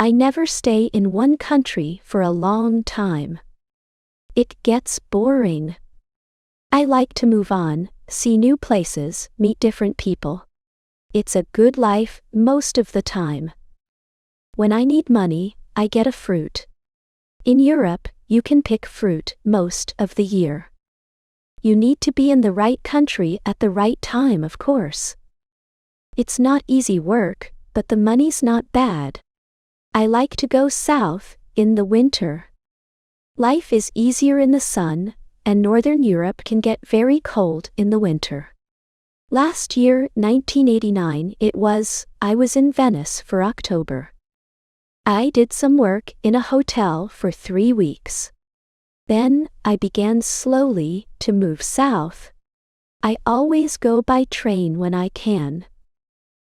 I never stay in one country for a long time. It gets boring. I like to move on, see new places, meet different people. It's a good life most of the time. When I need money, I get a fruit. In Europe, you can pick fruit most of the year. You need to be in the right country at the right time, of course. It's not easy work, but the money's not bad. I like to go south in the winter. Life is easier in the sun, and Northern Europe can get very cold in the winter. Last year, 1989, I was in Venice for October. I did some work in a hotel for 3 weeks. Then, I began slowly to move south. I always go by train when I can.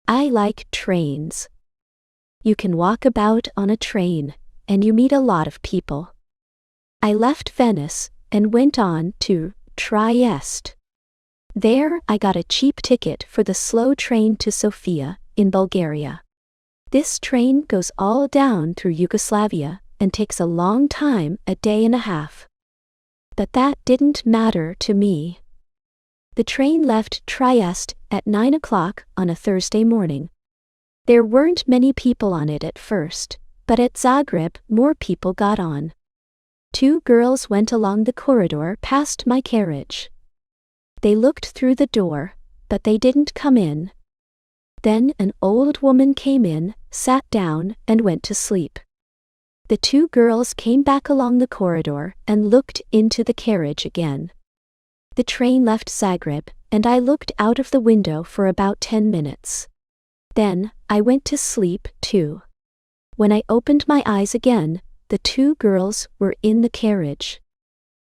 I like trains. You can walk about on a train, and you meet a lot of people. I left Venice and went on to Trieste. There, I got a cheap ticket for the slow train to Sofia, in Bulgaria. This train goes all down through Yugoslavia and takes a long time, a day and a half. But that didn't matter to me. The train left Trieste at 9 o'clock on a Thursday morning. There weren't many people on it at first, but at Zagreb more people got on. 2 girls went along the corridor past my carriage. They looked through the door, but they didn't come in. Then an old woman came in, sat down, and went to sleep. The 2 girls came back along the corridor and looked into the carriage again. The train left Zagreb, and I looked out of the window for about 10 minutes. Then, I went to sleep, too. When I opened my eyes again, the 2 girls were in the carriage.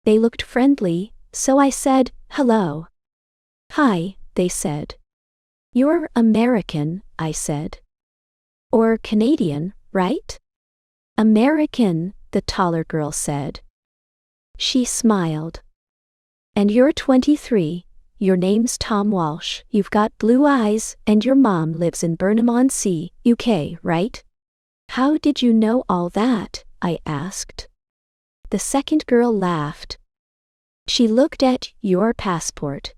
They looked friendly, so I said, "Hello." "Hi," they said. "You're American," I said. "Or Canadian, right?" "American," the taller girl said. She smiled. "And you're 23, your name's Tom Walsh, you've got blue eyes, and your mom lives in Burnham-on-Sea, UK, right?" "How did you know all that?" I asked. The second girl laughed. She looked at your passport.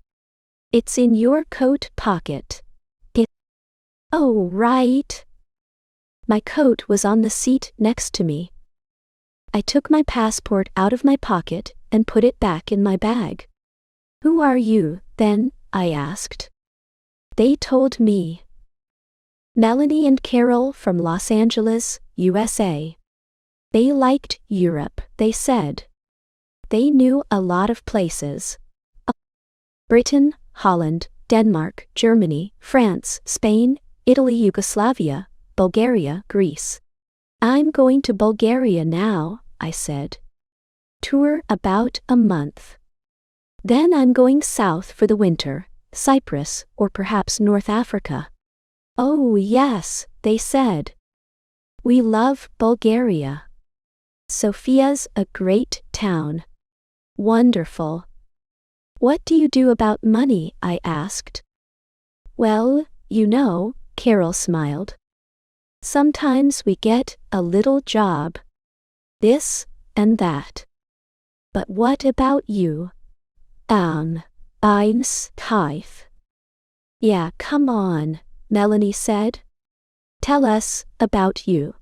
"It's in your coat pocket." "Oh, right." My coat was on the seat next to me. I took my passport out of my pocket and put it back in my bag. "Who are you, then?" I asked. They told me. Melanie and Carol from Los Angeles, USA. They liked Europe, they said. They knew a lot of places. Britain, Holland, Denmark, Germany, France, Spain, Italy, Yugoslavia, Bulgaria, Greece. "I'm going to Bulgaria now," I said. "Tour about a month. Then I'm going south for the winter, Cyprus, or perhaps North Africa." "Oh yes," they said. "We love Bulgaria. Sofia's a great town." "Wonderful." "What do you do about money?" I asked. "Well, you know," Carol smiled. "Sometimes we get a little job. This and that. But what about you?" Eins, tithe." "Yeah, come on," Melanie said. "Tell us about you."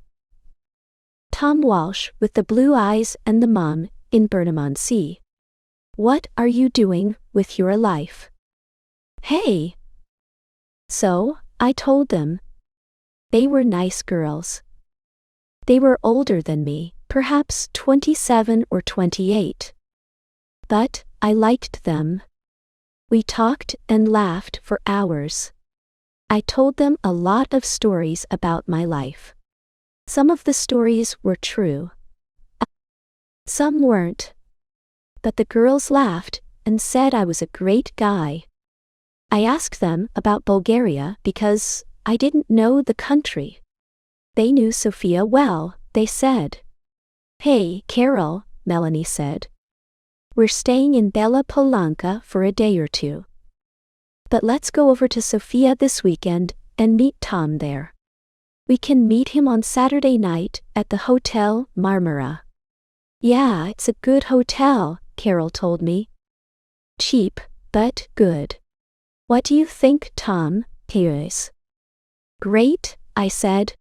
Tom Walsh with the blue eyes and the mom in Burnham-on-Sea. "What are you doing with your life?" "Hey." So, I told them. They were nice girls. They were older than me, perhaps 27 or 28. But, I liked them. We talked and laughed for hours. I told them a lot of stories about my life. Some of the stories were true. Some weren't. But the girls laughed and said I was a great guy. I asked them about Bulgaria because I didn't know the country. They knew Sofia well, they said. "Hey, Carol," Melanie said. "We're staying in Bela Palanka for a day or 2. But let's go over to Sofia this weekend and meet Tom there." We can meet him on Saturday night at the Hotel Marmara. Yeah, it's a good hotel, Carol told me. Cheap, but good. What do you think, Tom? Yes. Great, I said.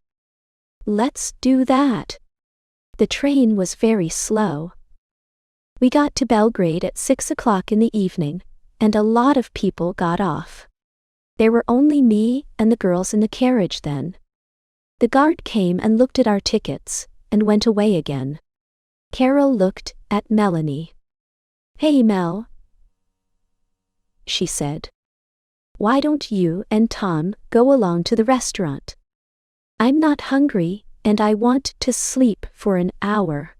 Let's do that. The train was very slow. We got to Belgrade at 6 o'clock in the evening, and a lot of people got off. There were only me and the girls in the carriage then. The guard came and looked at our tickets, and went away again. Carol looked at Melanie. Hey Mel, she said. Why don't you and Tom go along to the restaurant? I'm not hungry, and I want to sleep for an hour.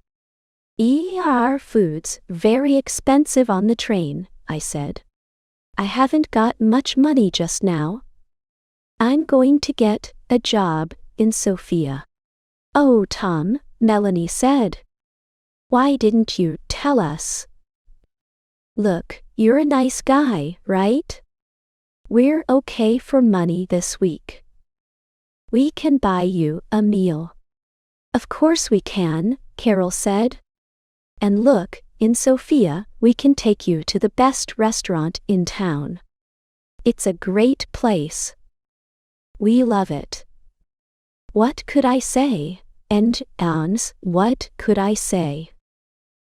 Food's very expensive on the train, I said. I haven't got much money just now. I'm going to get a job in Sofia. Oh, Tom, Melanie said. Why didn't you tell us? Look, you're a nice guy, right? We're okay for money this week. We can buy you a meal. Of course we can, Carol said. And look, in Sofia, we can take you to the best restaurant in town. It's a great place. We love it. What could I say? And what could I say?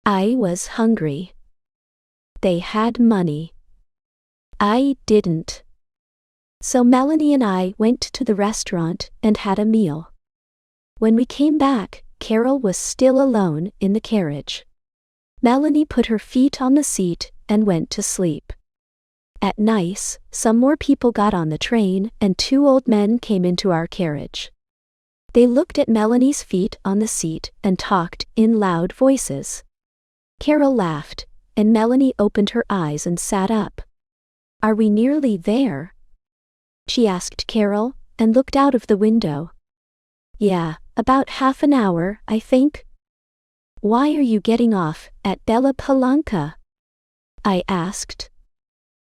I was hungry. They had money. I didn't. So Melanie and I went to the restaurant and had a meal. When we came back, Carol was still alone in the carriage. Melanie put her feet on the seat and went to sleep. At night, some more people got on the train and 2 old men came into our carriage. They looked at Melanie's feet on the seat and talked in loud voices. Carol laughed, and Melanie opened her eyes and sat up. Are we nearly there? She asked Carol, and looked out of the window. Yeah, about half an hour, I think. Why are you getting off at Bella Palanca? I asked.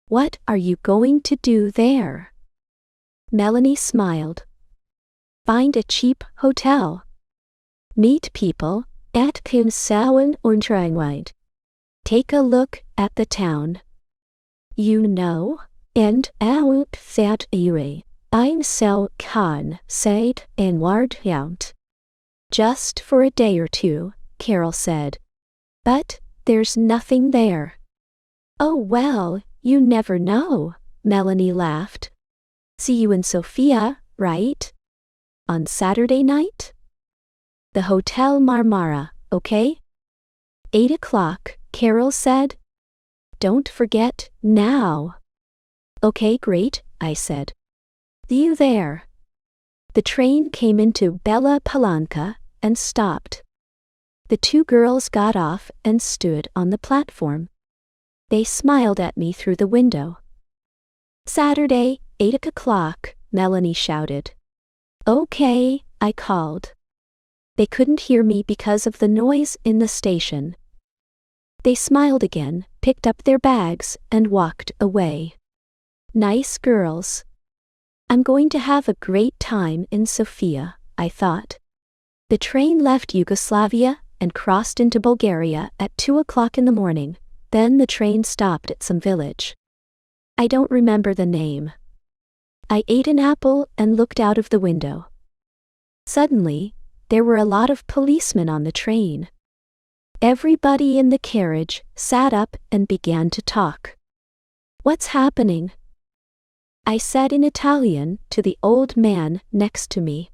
What are you going to do there? Melanie smiled. Find a cheap hotel. Meet people at Pinsauen und Rheinweid. Take a look at the town. You know, and out that I'm so can said and ward out. Just for a day or two, Carol said. But there's nothing there. Oh well, you never know, Melanie laughed. See you in Sofia, right? On Saturday night? The Hotel Marmara, okay? 8 o'clock, Carol said. Don't forget, now. Okay, great, I said. See you there. The train came into Bella Palanca and stopped. The 2 girls got off and stood on the platform. They smiled at me through the window. Saturday, 8 o'clock, Melanie shouted. Okay, I called. They couldn't hear me because of the noise in the station. They smiled again, picked up their bags, and walked away. Nice girls. I'm going to have a great time in Sofia, I thought. The train left Yugoslavia and crossed into Bulgaria at 2 o'clock in the morning. Then the train stopped at some village. I don't remember the name. I ate an apple and looked out of the window. Suddenly, there were a lot of policemen on the train. Everybody in the carriage sat up and began to talk. What's happening? I said in Italian to the old man next to me.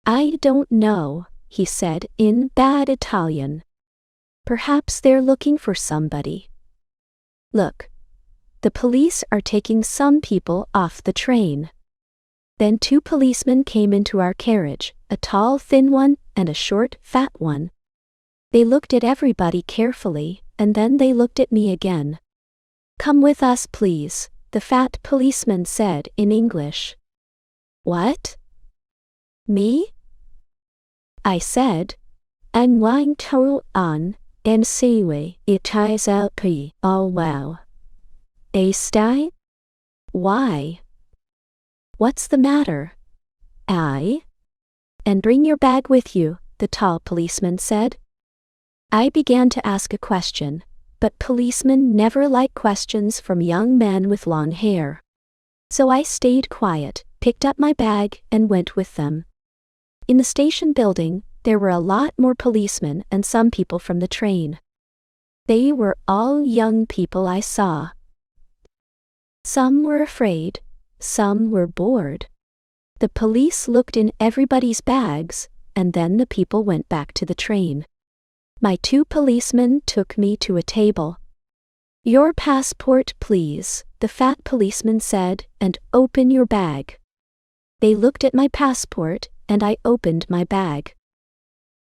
I don't know, he said in bad Italian. Perhaps they're looking for somebody. Look. The police are taking some people off the train. Then 2 policemen came into our carriage, a tall, thin one and a short, fat one. They looked at everybody carefully, and then they looked at me again. Come with us, please, the fat policeman said in English. What? Me? I said. I'm going to on and see it is LP. Oh wow. Stay? Why? What's the matter? And bring your bag with you, the tall policeman said. I began to ask a question, but policemen never like questions from young men with long hair. So I stayed quiet, picked up my bag, and went with them. In the station building, there were a lot more policemen and some people from the train. They were all young people I saw. Some were afraid, some were bored. The police looked in everybody's bags, and then the people went back to the train. My two policemen took me to a table. Your passport, please, the fat policeman said, and open your bag. They looked at my passport, and I opened my bag.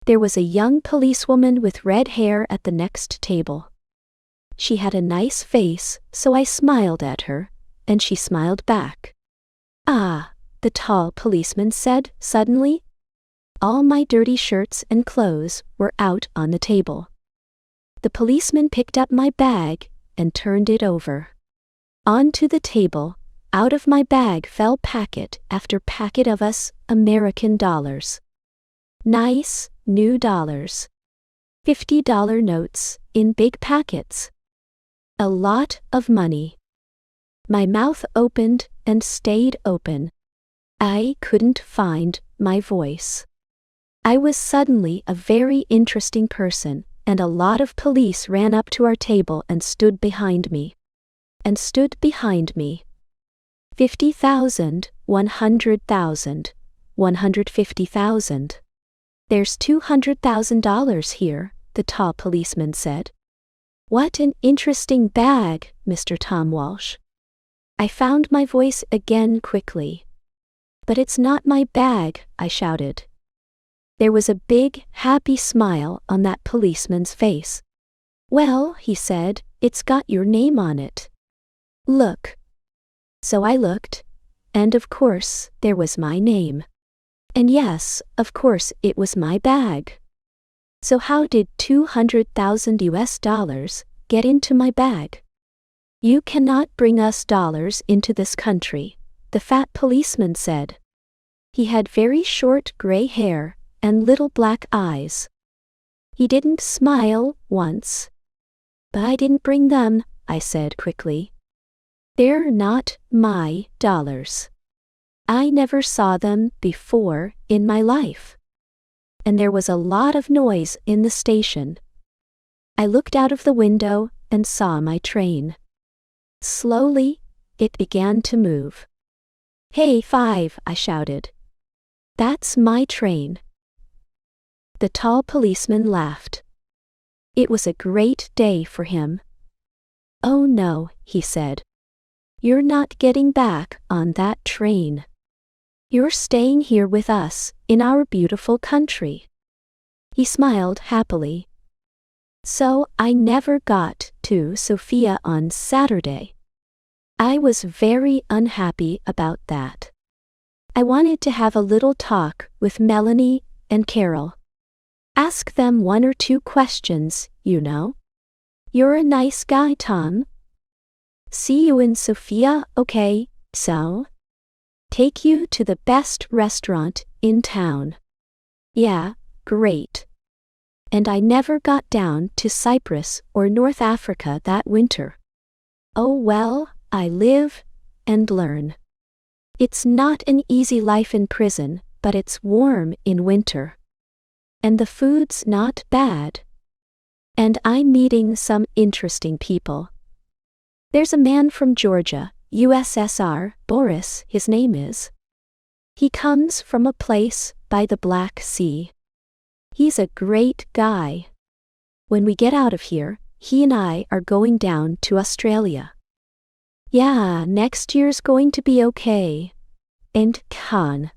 There was a young policewoman with red hair at the next table. She had a nice face, so I smiled at her, and she smiled back. Ah, the tall policeman said suddenly. All my dirty shirts and clothes were out on the table. The policeman picked up my bag and turned it over. Onto the table, out of my bag fell packet after packet of us American dollars. Nice, new dollars. $50 notes in big packets. A lot of money. My mouth opened and stayed open. I couldn't find my voice. I was suddenly a very interesting person, and a lot of police ran up to our table and stood behind me. 50,000, 100,000, 150,000. There's $200,000 here, the tall policeman said. What an interesting bag, Mr. Tom Walsh. I found my voice again quickly. But it's not my bag, I shouted. There was a big, happy smile on that policeman's face. Well, he said, it's got your name on it. Look. So I looked, and of course, there was my name. And yes, of course, it was my bag. So how did 200,000 US dollars get into my bag? You cannot bring us dollars into this country, the fat policeman said. He had very short gray hair and little black eyes. He didn't smile once. But I didn't bring them, I said quickly. They're not my dollars. I never saw them before in my life. And there was a lot of noise in the station. I looked out of the window and saw my train. Slowly, it began to move. Hey, 5, I shouted. That's my train. The tall policeman laughed. It was a great day for him. Oh no, he said. You're not getting back on that train. You're staying here with us, in our beautiful country. He smiled happily. So I never got to Sofia on Saturday. I was very unhappy about that. I wanted to have a little talk with Melanie and Carol. Ask them 1 or 2 questions, you know. You're a nice guy, Tom. See you in Sofia, okay, so? Take you to the best restaurant in town. Yeah, great. And I never got down to Cyprus or North Africa that winter. Oh well, I live and learn. It's not an easy life in prison, but it's warm in winter. And the food's not bad. And I'm meeting some interesting people. There's a man from Georgia, USSR, Boris, his name is. He comes from a place by the Black Sea. He's a great guy. When we get out of here, he and I are going down to Australia. Yeah, next year's going to be okay. And Khan.